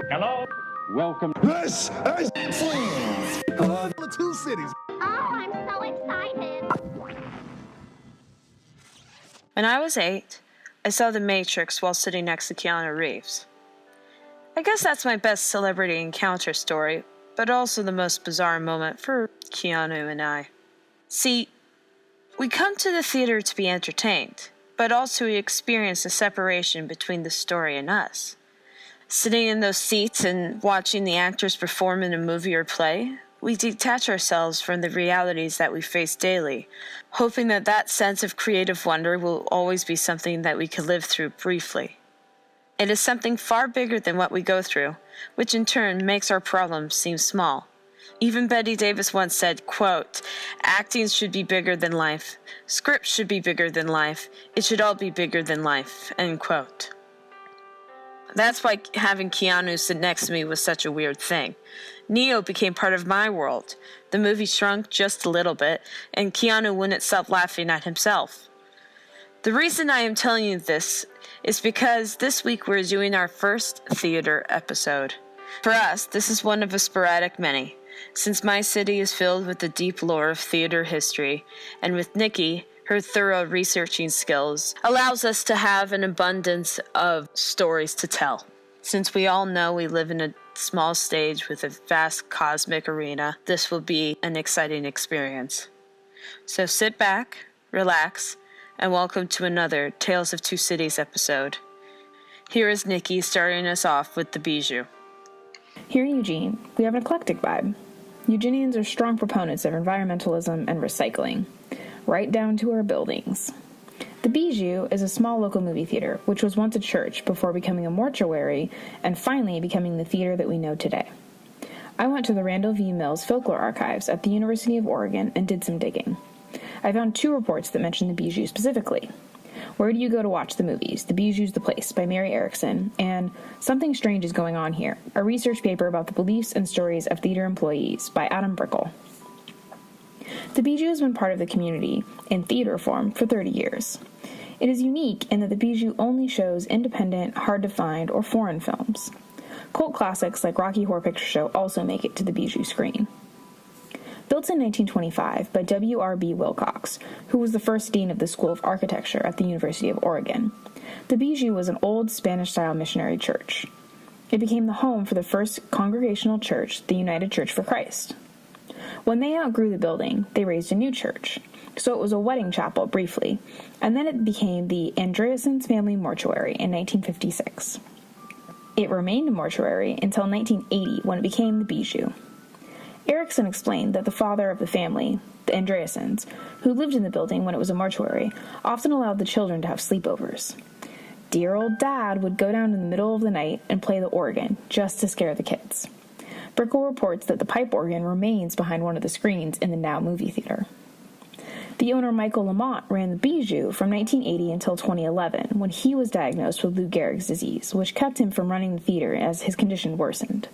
Hello? Welcome. This is the Two Cities. Oh, I'm so excited. When I was 8, I saw The Matrix while sitting next to Keanu Reeves. I guess that's my best celebrity encounter story, but also the most bizarre moment for Keanu and I. See, we come to the theater to be entertained, but also we experience the separation between the story and us. Sitting in those seats and watching the actors perform in a movie or play, we detach ourselves from the realities that we face daily, hoping that that sense of creative wonder will always be something that we can live through briefly. It is something far bigger than what we go through, which in turn makes our problems seem small. Even Betty Davis once said, quote, "Acting should be bigger than life. Scripts should be bigger than life. It should all be bigger than life," end quote. That's why having Keanu sit next to me was such a weird thing. Neo became part of my world. The movie shrunk just a little bit, and Keanu wouldn't stop laughing at himself. The reason I am telling you this is because this week we're doing our first theater episode. For us, this is one of a sporadic many, since my city is filled with the deep lore of theater history, and with Nikki, her thorough researching skills allows us to have an abundance of stories to tell. Since we all know we live in a small stage with a vast cosmic arena, this will be an exciting experience. So sit back, relax, and welcome to another Tales of Two Cities episode. Here is Nikki starting us off with The Bijou. Here in Eugene, we have an eclectic vibe. Eugenians are strong proponents of environmentalism and recycling, right down to our buildings. The Bijou is a small local movie theater, which was once a church before becoming a mortuary and finally becoming the theater that we know today. I went to the Randall V. Mills Folklore Archives at the University of Oregon and did some digging. I found 2 reports that mention the Bijou specifically. Where Do You Go to Watch the Movies? The Bijou's the Place by Mary Erickson, and Something Strange is Going On Here, a research paper about the beliefs and stories of theater employees by Adam Brickell. The Bijou has been part of the community in theater form for 30 years. It is unique in that the Bijou only shows independent, hard-to-find, or foreign films. Cult classics like Rocky Horror Picture Show also make it to the Bijou screen. Built in 1925 by W.R.B. Wilcox, who was the first dean of the School of Architecture at the University of Oregon, the Bijou was an old Spanish-style missionary church. It became the home for the first congregational church, the United Church for Christ. When they outgrew the building, they raised a new church, so it was a wedding chapel briefly, and then it became the Andreassens Family Mortuary in 1956. It remained a mortuary until 1980 when it became the Bijou. Erickson explained that the father of the family, the Andreassens, who lived in the building when it was a mortuary, often allowed the children to have sleepovers. Dear old Dad would go down in the middle of the night and play the organ, just to scare the kids. Brickell reports that the pipe organ remains behind one of the screens in the now movie theater. The owner Michael Lamont ran the Bijou from 1980 until 2011, when he was diagnosed with Lou Gehrig's disease, which kept him from running the theater as his condition worsened.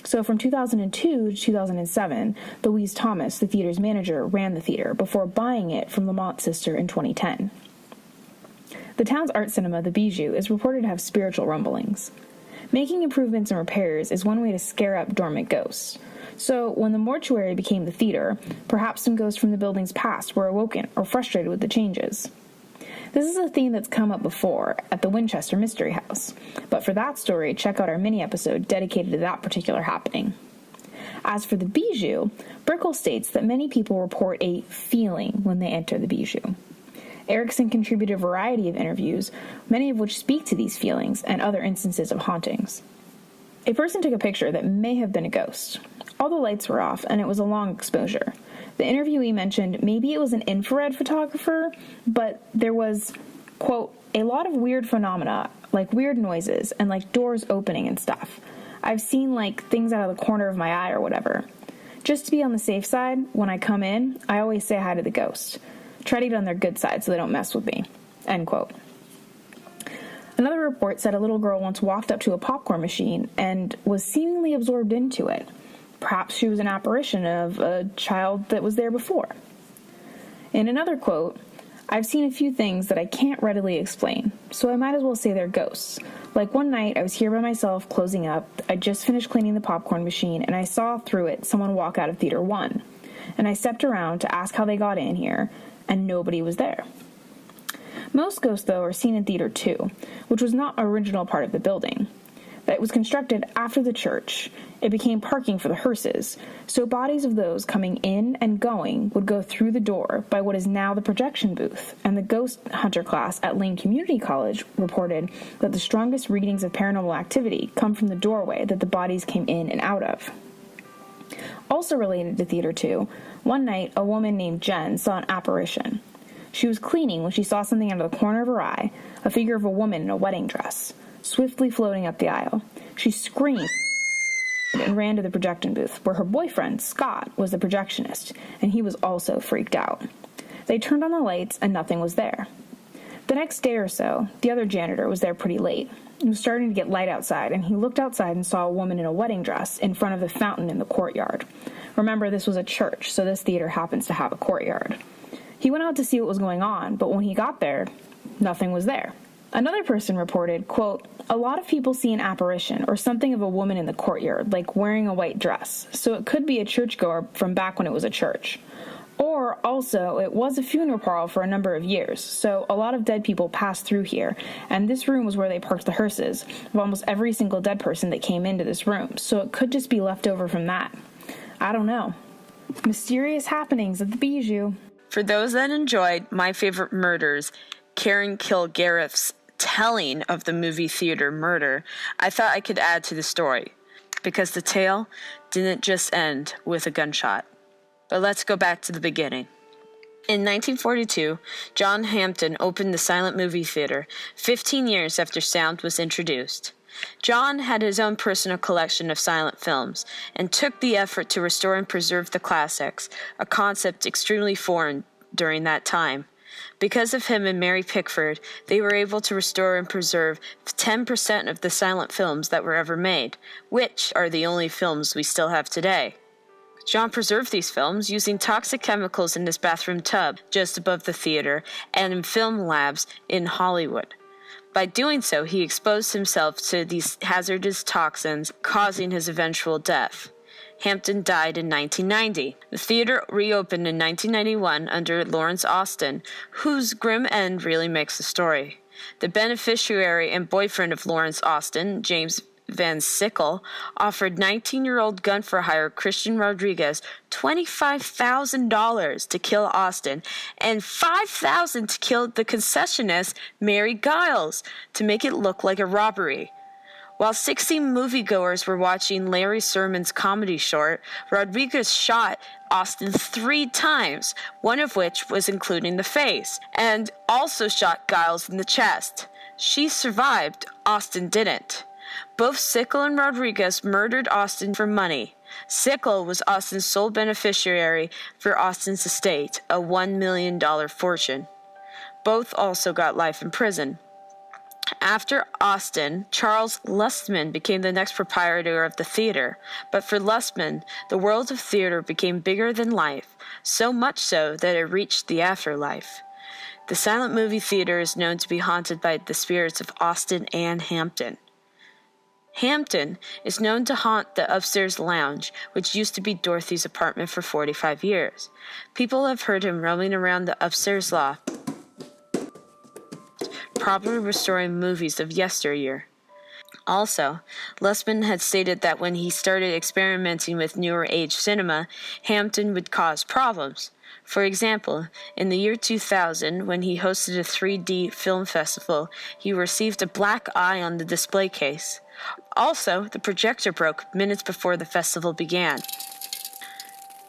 So from 2002 to 2007, Louise Thomas, the theater's manager, ran the theater before buying it from Lamont's sister in 2010. The town's art cinema, the Bijou, is reported to have spiritual rumblings. Making improvements and repairs is one way to scare up dormant ghosts. So when the mortuary became the theater, perhaps some ghosts from the building's past were awoken or frustrated with the changes. This is a theme that's come up before at the Winchester Mystery House, but for that story, check out our mini-episode dedicated to that particular happening. As for the Bijou, Brickell states that many people report a feeling when they enter the Bijou. Erickson contributed a variety of interviews, many of which speak to these feelings and other instances of hauntings. A person took a picture that may have been a ghost. All the lights were off, and it was a long exposure. The interviewee mentioned maybe it was an infrared photographer, but there was, quote, a lot of weird phenomena, like weird noises and like doors opening and stuff. I've seen like things out of the corner of my eye or whatever. Just to be on the safe side, when I come in, I always say hi to the ghost. Try to get on their good side so they don't mess with me, end quote. Another report said a little girl once walked up to a popcorn machine and was seemingly absorbed into it. Perhaps she was an apparition of a child that was there before. In another quote, I've seen a few things that I can't readily explain, so I might as well say they're ghosts. Like one night, I was here by myself, closing up. I just finished cleaning the popcorn machine, and I saw through it someone walk out of Theater 1. And I stepped around to ask how they got in here, and nobody was there. Most ghosts, though, are seen in Theater 2, which was not an original part of the building. It was constructed after the church. It became parking for the hearses, so bodies of those coming in and going would go through the door by what is now the projection booth, and the ghost hunter class at Lane Community College reported that the strongest readings of paranormal activity come from the doorway that the bodies came in and out of. Also related to Theater 2, one night a woman named Jen saw an apparition. She was cleaning when she saw something out of the corner of her eye, a figure of a woman in a wedding dress, swiftly floating up the aisle. She screamed and ran to the projection booth, where her boyfriend, Scott, was the projectionist, and he was also freaked out. They turned on the lights, and nothing was there. The next day or so, the other janitor was there pretty late. It was starting to get light outside, and he looked outside and saw a woman in a wedding dress in front of the fountain in the courtyard. Remember, this was a church, so this theater happens to have a courtyard. He went out to see what was going on, but when he got there, nothing was there. Another person reported, quote, "A lot of people see an apparition or something of a woman in the courtyard, like wearing a white dress, so it could be a churchgoer from back when it was a church. Or also, it was a funeral parlor for a number of years, so a lot of dead people passed through here, and this room was where they parked the hearses of almost every single dead person that came into this room, so it could just be left over from that. I don't know." Mysterious happenings at the Bijou. For those that enjoyed My Favorite Murders, Karen Kilgariff's telling of the movie theater murder, I thought I could add to the story, because the tale didn't just end with a gunshot. But let's go back to the beginning. In 1942, John Hampton opened the Silent Movie Theater, 15 years after sound was introduced. John had his own personal collection of silent films and took the effort to restore and preserve the classics, a concept extremely foreign during that time. Because of him and Mary Pickford, they were able to restore and preserve 10% of the silent films that were ever made, which are the only films we still have today. John preserved these films using toxic chemicals in his bathroom tub just above the theater and in film labs in Hollywood. By doing so, he exposed himself to these hazardous toxins, causing his eventual death. Hampton died in 1990. The theater reopened in 1991 under Lawrence Austin, whose grim end really makes the story. The beneficiary and boyfriend of Lawrence Austin, James Van Sickle, offered 19-year-old gun-for-hire Christian Rodriguez $25,000 to kill Austin and $5,000 to kill the concessionist Mary Giles to make it look like a robbery. While 60 moviegoers were watching Larry Sermon's comedy short, Rodriguez shot Austin 3 times, one of which was including the face, and also shot Giles in the chest. She survived, Austin didn't. Both Sickle and Rodriguez murdered Austin for money. Sickle was Austin's sole beneficiary for Austin's estate, a $1 million fortune. Both also got life in prison. After Austin, Charles Lustman became the next proprietor of the theater, but for Lustman, the world of theater became bigger than life, so much so that it reached the afterlife. The Silent Movie Theater is known to be haunted by the spirits of Austin and Hampton. Hampton is known to haunt the upstairs lounge, which used to be Dorothy's apartment for 45 years. People have heard him roaming around the upstairs loft, probably restoring movies of yesteryear. Also, Lustman had stated that when he started experimenting with newer age cinema, Hampton would cause problems. For example, in the year 2000, when he hosted a 3D film festival, he received a black eye on the display case. Also, the projector broke minutes before the festival began.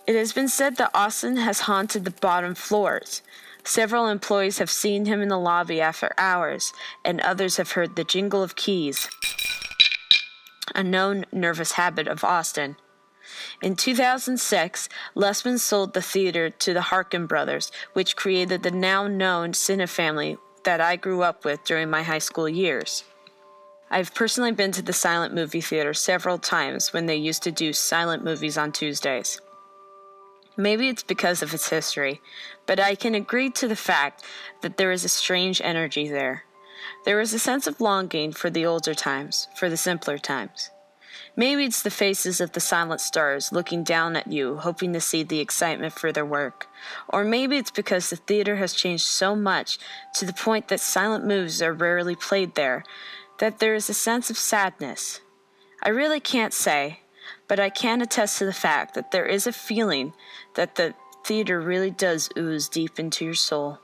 It has been said that Austin has haunted the bottom floors. Several employees have seen him in the lobby after hours, and others have heard the jingle of keys, a known nervous habit of Austin. In 2006, Lustman sold the theater to the Harkin brothers, which created the now-known Cinefamily that I grew up with during my high school years. I've personally been to the Silent Movie Theater several times when they used to do silent movies on Tuesdays. Maybe it's because of its history, but I can agree to the fact that there is a strange energy there. There is a sense of longing for the older times, for the simpler times. Maybe it's the faces of the silent stars looking down at you, hoping to see the excitement for their work. Or maybe it's because the theater has changed so much to the point that silent moves are rarely played there, that there is a sense of sadness. I really can't say, but I can attest to the fact that there is a feeling that the theater really does ooze deep into your soul.